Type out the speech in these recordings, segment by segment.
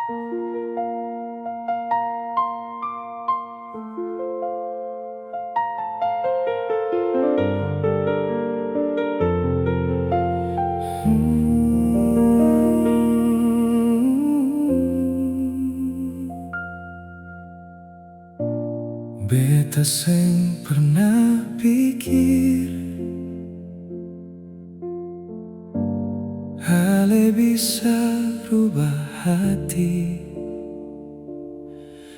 Beta seng pernah pikir hale bisa rubah hati.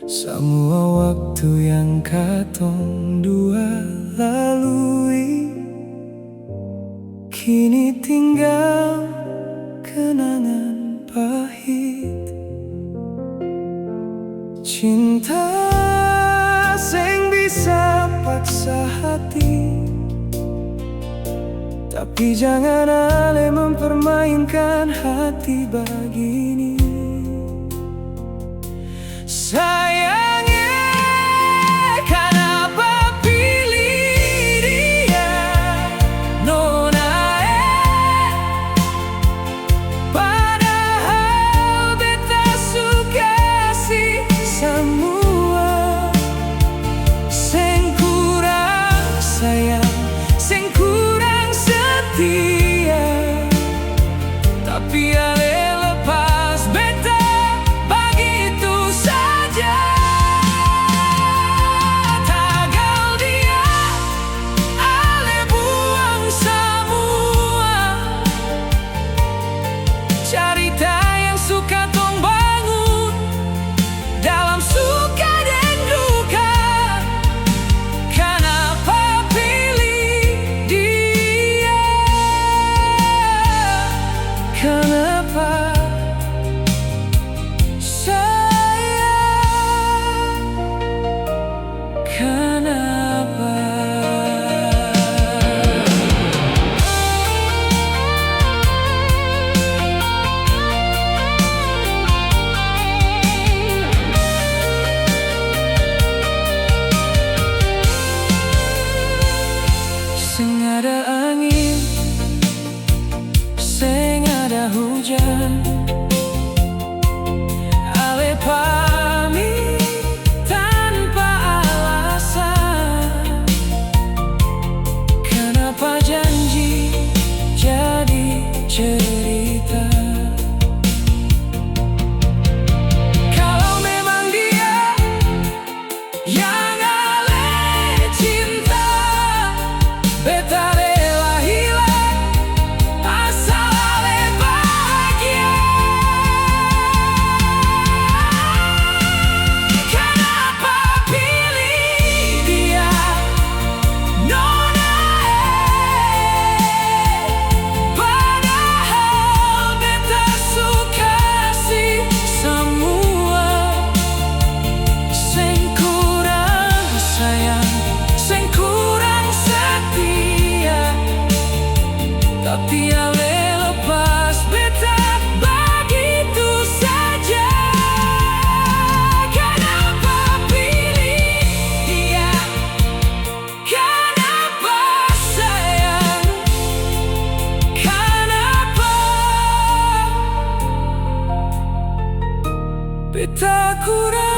Semua waktu yang katong dua lalui kini tinggal kenangan pahit. Cinta seng bisa paksa hati, tapi jangan ale mempermainkan hati begini. Sayangnya kenapa pilih dia, nona padahal beta suka sih semua. Seng kurang sayang, seng kurang setia, tapi ale lepas beta begitu saja. Tagal dia, ale buang semua cerita yang suka tong bangun dalam suka dan duka. Kenapa pilih dia? Kenapa sayang? Kenapa? Seng ada angin, seng ada hujan, ale pamit tanpa alasan. Kenapa janji jadi cerita? Kalau memang dia yang ale cinta, beta rela hilang asal ale bahagia. Kenapa pilih dia, nona padahal beta suka sih semua. Seng kurang sayang, seng kurang setia, tapi ale lepas beta begitu saja. Kenapa pilih dia? Kenapa sayang? Kenapa beta kurang